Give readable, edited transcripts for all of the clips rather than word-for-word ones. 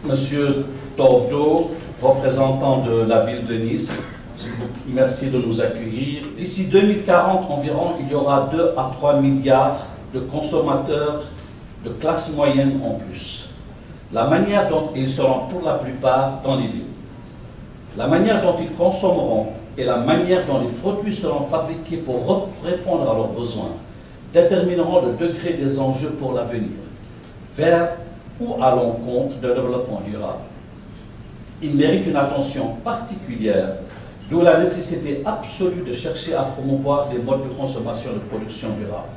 Monsieur Tordo, représentant de la ville de Nice, merci de nous accueillir. D'ici 2040 environ, il y aura 2 à 3 milliards de consommateurs de classe moyenne en plus. La manière dont ils seront pour la plupart dans les villes, la manière dont ils consommeront et la manière dont les produits seront fabriqués pour répondre à leurs besoins détermineront le degré des enjeux pour l'avenir, vers ou à l'encontre d'un développement durable. Il mérite une attention particulière, d'où la nécessité absolue de chercher à promouvoir des modes de consommation et de production durable.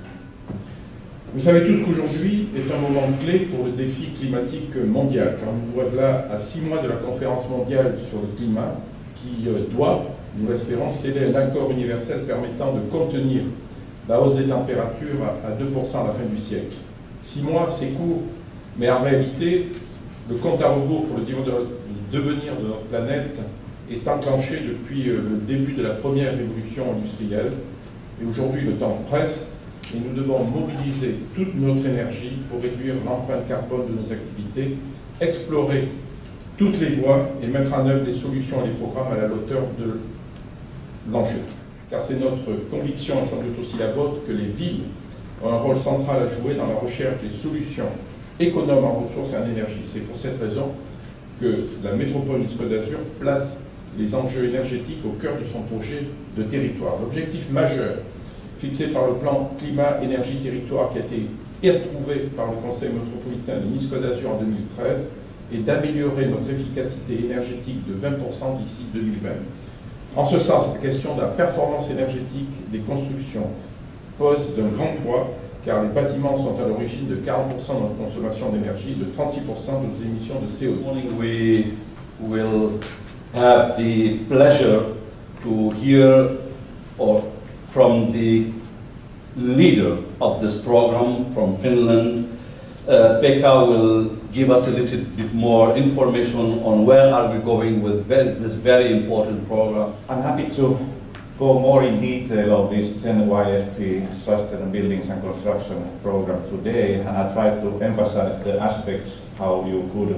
Vous savez tous qu'aujourd'hui est un moment clé pour le défi climatique mondial, car nous voilà à 6 mois de la conférence mondiale sur le climat, qui doit, nous l'espérons, sceller un accord universel permettant de contenir la hausse des températures à 2% à la fin du siècle. 6 mois, c'est court, mais en réalité, le compte à rebours pour le devenir de notre planète est enclenché depuis le début de la première révolution industrielle. Et aujourd'hui, le temps presse et nous devons mobiliser toute notre énergie pour réduire l'empreinte carbone de nos activités, explorer toutes les voies et mettre en œuvre des solutions et des programmes à la hauteur de l'enjeu. Car c'est notre conviction, et sans doute aussi la vôtre, que les villes ont un rôle central à jouer dans la recherche des solutions économes en ressources et en énergie. C'est pour cette raison que la métropole Nice Côte d'Azur place les enjeux énergétiques au cœur de son projet de territoire. L'objectif majeur fixé par le plan climat-énergie-territoire qui a été approuvé par le Conseil métropolitain de Nice Côte d'Azur en 2013 est d'améliorer notre efficacité énergétique de 20% d'ici 2020. En ce sens, la question de la performance énergétique des constructions pose d'un grand poids, car les bâtiments sont à l'origine de 40% de notre consommation d'énergie et de 36% de nos émissions de CO2. This morning we will have the pleasure to hear from the leader of this program from Finland. Pekka will give us a little bit more information on where are we going with this very important program. I'm happy to go more in detail of this 10 YSP Sustainable Buildings and Construction program today, and I try to emphasize the aspects how you could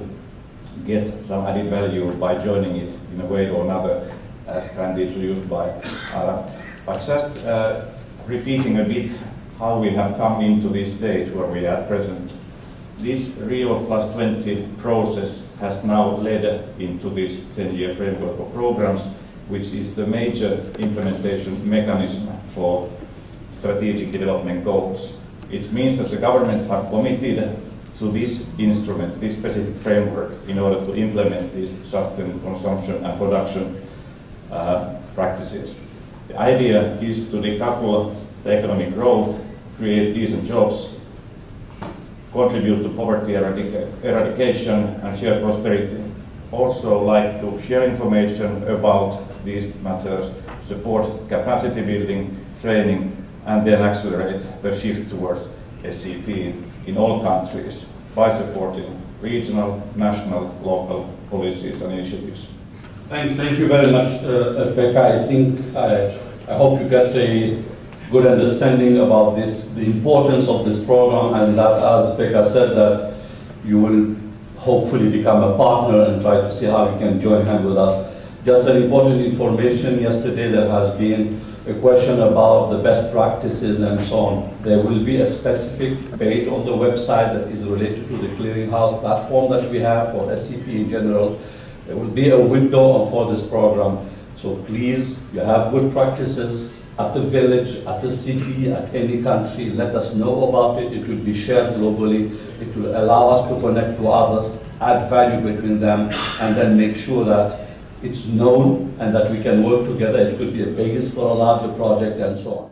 get some added value by joining it in a way or another, as kindly introduced by Ara. But just repeating a bit how we have come into this stage where we are present. This Rio Plus 20 process has now led into this 10-year framework of programs, which is the major implementation mechanism for strategic development goals. It means that the governments have committed to this instrument, this specific framework, in order to implement these sustainable consumption and production practices. The idea is to decouple the economic growth, create decent jobs, contribute to poverty eradication and share prosperity. Also like to share information about these matters, support capacity building, training, and then accelerate the shift towards SCP in all countries by supporting regional, national, local policies and initiatives. Thank you very much, Pekka. I hope you get a good understanding about the importance of this program, and that, as Pekka said, that you will hopefully become a partner and try to see how you can join hands with us. Just an important information, yesterday there has been a question about the best practices and so on. There will be a specific page on the website that is related to the clearinghouse platform that we have for SCP in general. There will be a window for this program. So please, you have good practices at the village, at the city, at any country, let us know about it. It will be shared globally. It will allow us to connect to others, add value between them, and then make sure that it's known and that we can work together. It could be a base for a larger project and so on.